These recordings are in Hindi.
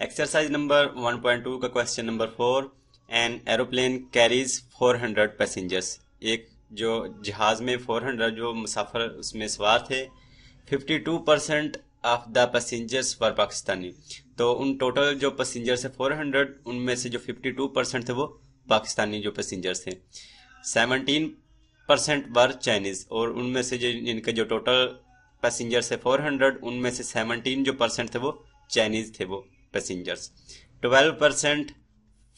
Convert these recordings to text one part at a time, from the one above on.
एक्सरसाइज नंबर 1.2 का question number 4। An aeroplane carries 400 passengers. एक जो जहाज में 400 जो मुसाफिर उसमें सवार थे, 52% of the passengers were Pakistani. तो उन टोटल जो पैसेंजर्स है 400, उनमें से जो 52% थे वो पाकिस्तानी जो पैसेंजर्स थे। 17% वर चाइनीज, और उनमें से जो इनके जो टोटल पैसेंजर्स है 400, उनमें से 17 जो परसेंट थे वो चाइनीज थे वो पैसेंजर्स। 12%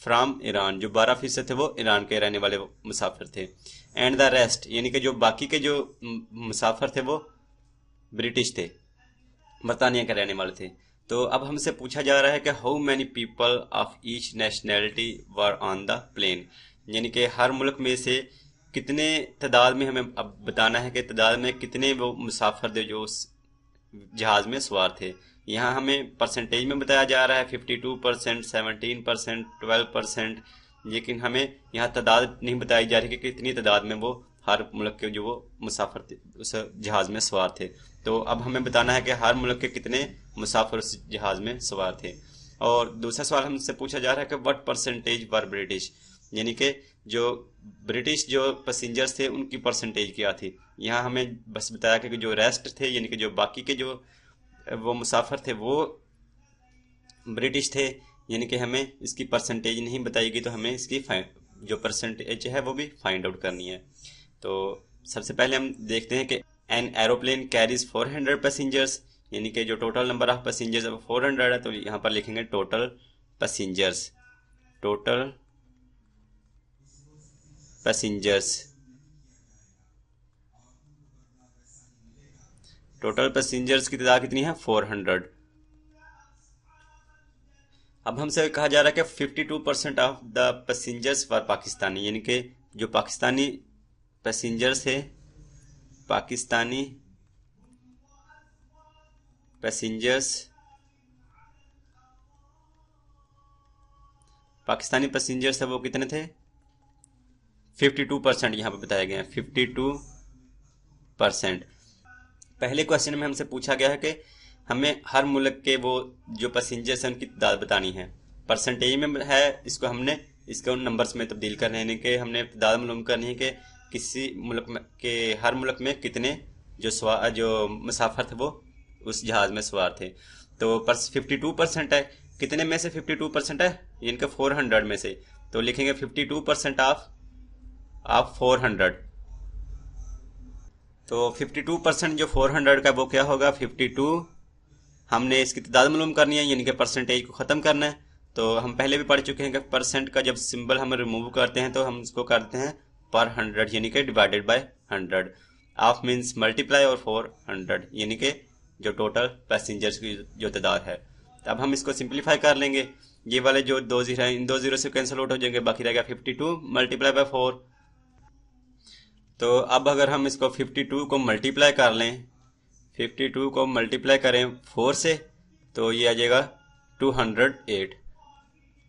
फ्राम ईरान, जो 12% थे वो ईरान के रहने वाले मुसाफिर थे। एंड द रेस्ट, यानी कि जो बाकी के जो मुसाफिर थे वो ब्रिटिश थे, बरतानिया के रहने वाले थे। तो अब हमसे पूछा जा रहा है कि how many people of each nationality were on the plane, यानी कि हर मुल्क में से कितने तादाद में हमें अब बताना है कि तादाद में कितने वो मुसाफिर थे जो उस जहाज में सवार थे। यहाँ हमें परसेंटेज में बताया जा रहा है 52%, 17%, 12%, लेकिन हमें यहाँ तादाद नहीं बताई जा रही कि कितनी तादाद में वो हर मुल्क के जो वो मुसाफिर थे उस जहाज में सवार थे। तो अब हमें बताना है कि हर मुल्क के कितने मुसाफिर उस जहाज में सवार थे। और दूसरा सवाल हमसे पूछा जा रहा है कि व्हाट परसेंटेज वर ब्रिटिश, यानी कि जो ब्रिटिश जो पैसेंजर्स थे उनकी परसेंटेज क्या थी। यहाँ हमें बस बताया कि जो रेस्ट थे, यानी कि जो बाकी के जो वो मुसाफिर थे वो ब्रिटिश थे, यानी कि हमें इसकी परसेंटेज नहीं बताएगी, तो हमें इसकी जो परसेंटेज है वो भी फाइंड आउट करनी है। तो सबसे पहले हम देखते हैं कि एन एरोप्लेन कैरीज 400 पैसेंजर्स, यानी कि जो टोटल नंबर ऑफ पैसेंजर्स है वो 400 है। तो यहाँ पर लिखेंगे total passengers, total passengers, total passengers की तादाद कितनी है 400। अब हमसे कहा जा रहा है कि 52% of the passengers were Pakistani, यानी कि जो पाकिस्तानी पैसेंजर्स थे, पाकिस्तानी पैसेंजर्स, पाकिस्तानी पैसेंजर्स है वो कितने थे 52%, यहाँ पे बताया गया है 52%। पहले क्वेश्चन में हमसे पूछा गया है कि हमें हर मुल्क के वो जो पैसेंजर्स हैं उनकी तादाद बतानी है। परसेंटेज में है, इसको हमने इसको नंबर्स में तब्दील करने हैं, कि हमने तादाद मालूम करनी है कि किसी मुल्क में के हर मुल्क में कितने जो मुसाफिर थे वो उस जहाज में सवार थे। तो 52% है, कितने में से 52% है, इनके 400 में से। तो लिखेंगे 52% ऑफ 400। तो 52% जो 400 का वो क्या होगा 52। हमने इसकी तादाद मालूम करनी है, यानी कि परसेंटेज को ख़त्म करना है। तो हम पहले भी पढ़ चुके हैं कि परसेंट का जब सिंबल हम रिमूव करते हैं तो हम इसको करते हैं पर 100, यानी कि divided by 100। Of means multiply और 400, यानी कि जो टोटल पैसेंजर्स की जो तादाद है। तो अब हम इसको सिंप्लीफाई कर लेंगे। ये वाले जो 2 जीरो हैं इन 2 जीरो से कैंसिल आउट हो जाएंगे, बाकी रहेगा 52 मल्टीप्लाई बाय 4। तो अब अगर हम इसको 52 को मल्टीप्लाई कर लें, 52 को मल्टीप्लाई करें 4 से, तो ये आ जाएगा 208,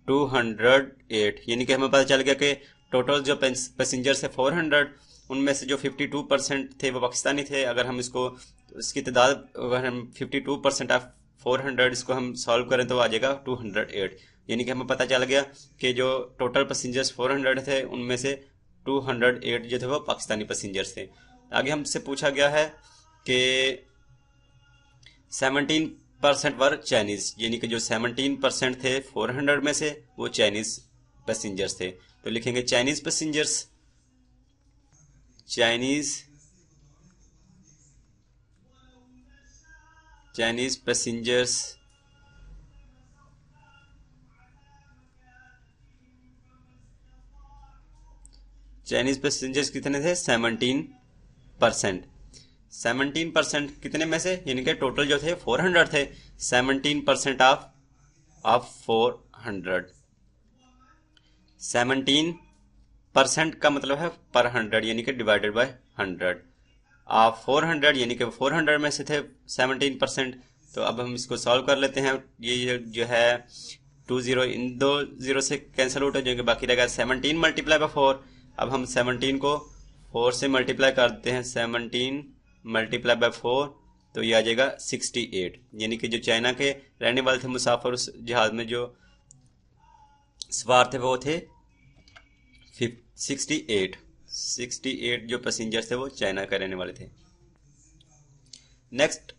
208, यानी कि हमें पता चल गया कि टोटल जो पैसेंजर्स है 400, उनमें से जो 52% थे वो पाकिस्तानी थे। अगर हम इसको इसकी तादाद अगर हम 52% ऑफ 400 इसको हम सॉल्व करें तो आ जाएगा 208, यानी कि हमें पता चल गया कि जो टोटल पैसेंजर्स 400 थे उनमें से 208 जो थे वो पाकिस्तानी पैसेंजर्स थे। आगे हमसे पूछा गया है कि 17% वर चाइनीज, यानी कि जो 17% थे 400 में से वो चाइनीज पैसेंजर्स थे। तो लिखेंगे Chinese passengers, Chinese passengers, Chinese passengers कितने थे 17%। 17% कितने में से, यानी कि टोटल जो थे 400 थे, 17% ऑफ 400। 17% का मतलब है पर 100, यानी कि डिवाइडेड बाय 100 ऑफ 400, यानी कि 400 में से थे 17%। तो अब हम इसको सॉल्व कर लेते हैं। ये जो है 20 इन 2 जीरो से कैंसिल आउट हो जाएंगे, बाकी रहेगा 17 मल्टीप्लाई बाय 4। अब हम 17 को 4 से मल्टीप्लाई कर देते हैं, 17 मल्टीप्लाई बाय 4 तो ये आ जाएगा 68, यानी कि जो चाइना के रहने वाले थे मुसाफिर उस जहाज में जो सवार थे वो थे 68 जो पैसेंजर थे वो चाइना के रहने वाले थे। नेक्स्ट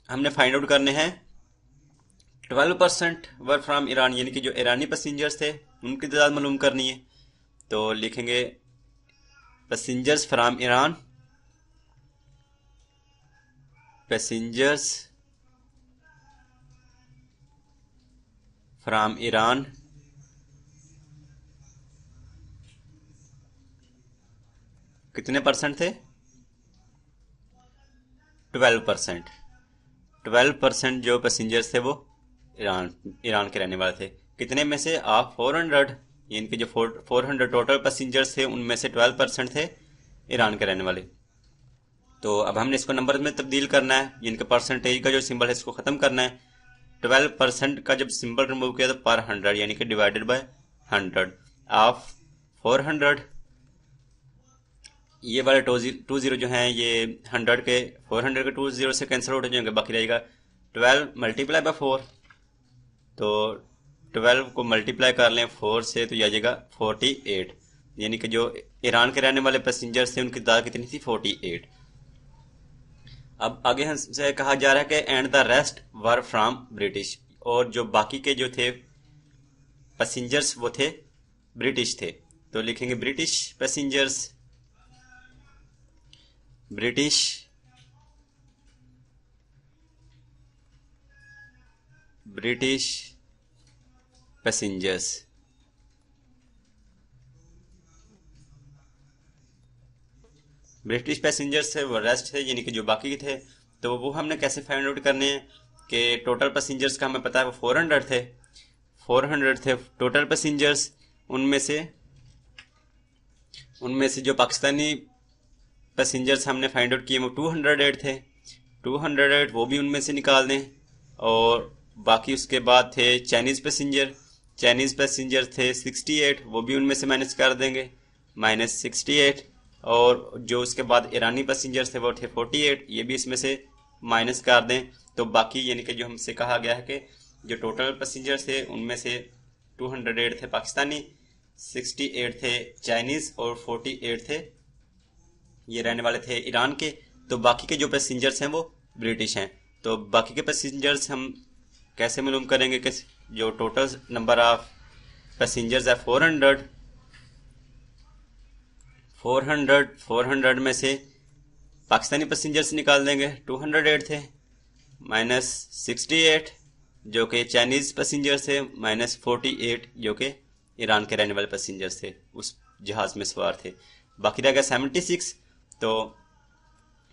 हमने फाइंड आउट करने हैं 12% वर फ्रॉम ईरान, यानी कि जो ईरानी पैसेंजर्स थे उनकी तादाद मालूम करनी है। तो लिखेंगे passengers from Iran, passengers from Iran कितने परसेंट थे? 12% जो पैसेंजर्स थे वो ईरान के रहने वाले थे। कितने में से? ऑफ 400, यानी कि जो 400 टोटल पैसेंजर्स थे उनमें से 12% थे ईरान के रहने वाले। तो अब हमने इसको नंबर में तब्दील करना है, यानी कि परसेंटेज का जो सिंबल है इसको खत्म करना है। 12% का जब सिंबल रिमूव किया तो पर 100, यानी कि डिवाइडेड बाय 100 ऑफ 400। ये वाले 20 जो हैं ये 100 के 400 के 20 से कैंसिल आउट हो जाएंगे, बाकी रहेगा 12 मल्टीप्लाई बाय 4। तो 12 को मल्टीप्लाई कर लें 4 से तो ये आ जाएगा 48, यानी कि जो ईरान के रहने वाले पैसेंजर्स थे उनकी तादाद कितनी थी? 48। अब आगे हमसे कहा जा रहा है कि and the rest were from British, और जो बाकी के जो थे पैसेंजर्स वो थे ब्रिटिश थे। तो लिखेंगे British passengers, British passengers. British passengers थे वो रेस्ट थे, यानी कि जो बाकी थे। तो वो हमने कैसे फाइंड आउट करने हैं कि टोटल पैसेंजर्स का हमें पता है वो 400 थे टोटल पैसेंजर्स। उनमें से जो पाकिस्तानी पैसेंजर्स हमने फाइंड आउट किए वो 208 थे। 208 वो भी उनमें से निकाल दें, और बाकी उसके बाद थे चाइनीज पैसेंजर थे 68, वो भी उनमें से माइनस कर देंगे, -68। और जो उसके बाद ईरानी पैसेंजर्स थे वो थे 48, ये भी इसमें से माइनस कर दें। तो बाकी यानी कि जो हमसे कहा गया है कि जो टोटल पैसेंजर्स थे उनमें से 208 थे पाकिस्तानी, 68 थे चाइनीज और 48 थे ये रहने वाले थे ईरान के। तो बाकी के जो पैसेंजर्स हैं वो ब्रिटिश हैं। तो बाकी के पैसेंजर्स हम कैसे मालूम करेंगे कि जो टोटल नंबर ऑफ पैसेंजर्स है 400 में से पाकिस्तानी पैसेंजर्स निकाल देंगे, 208 थे, -68 जो कि चाइनीज पैसेंजर्स थे, -48 जो कि ईरान के रहने वाले पैसेंजर्स थे उस जहाज में सवार थे। बाकी रह गया 76। तो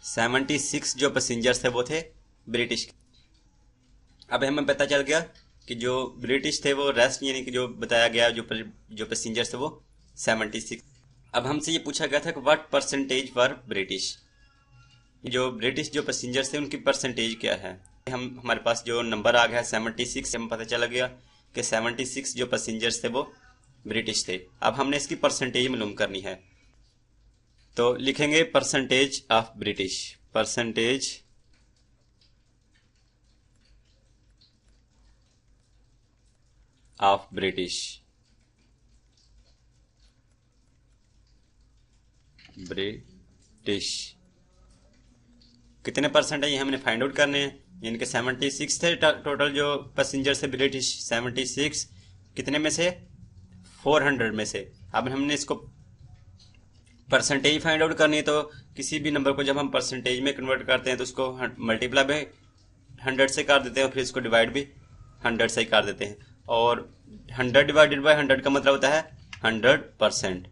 76 जो पैसेंजर्स थे वो थे ब्रिटिश। अब हमें पता चल गया कि जो ब्रिटिश थे वो रेस्ट, यानी कि जो बताया गया जो पैसेंजर्स थे वो 76। अब हमसे ये पूछा गया था कि व्हाट परसेंटेज फॉर ब्रिटिश, जो ब्रिटिश जो पैसेंजर्स थे उनकी परसेंटेज क्या है। हमारे पास जो नंबर आ गया 76 से हमें पता चला गया कि 76 जो पैसेंजर्स थे वो ब्रिटिश थे। अब हमने इसकी परसेंटेज मालूम करनी है। तो लिखेंगे percentage of British, percentage of British कितने परसेंट है ये हमने फाइंड आउट करने हैं। यानी कि 76 थे टोटल जो पैसेंजर थे ब्रिटिश, 76 कितने में से? 400 में से। अब हमने इसको परसेंटेज फाइंड आउट करनी है। तो किसी भी नंबर को जब हम परसेंटेज में कन्वर्ट करते हैं तो उसको मल्टीप्लाई बाय 100 से कर देते हैं और फिर इसको डिवाइड भी 100 से ही कर देते हैं। और 100 डिवाइडेड बाय 100 का मतलब होता है 100%।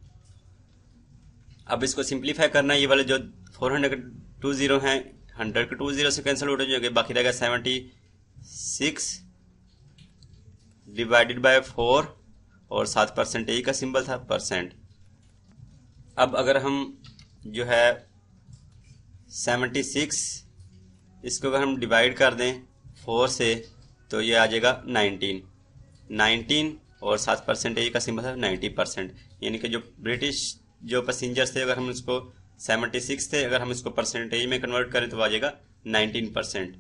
अब इसको सिंप्लीफाई करना है। ये वाले जो 400 के 20 हैं 100 के 20 से कैंसिल आउट हो जाएंगे, बाकी रहेगा 76 डिवाइडेड बाय 4 और साथ परसेंटेज का सिंबल था परसेंट। अब अगर हम जो है 76 इसको अगर हम डिवाइड कर दें 4 से तो ये आ जाएगा 19 और साथ परसेंटेज का सिंबल है 90%। यानी कि जो ब्रिटिश जो पैसेंजर्स थे अगर हम इसको 76 थे, अगर हम इसको परसेंटेज में कन्वर्ट करें तो आ जाएगा 19%।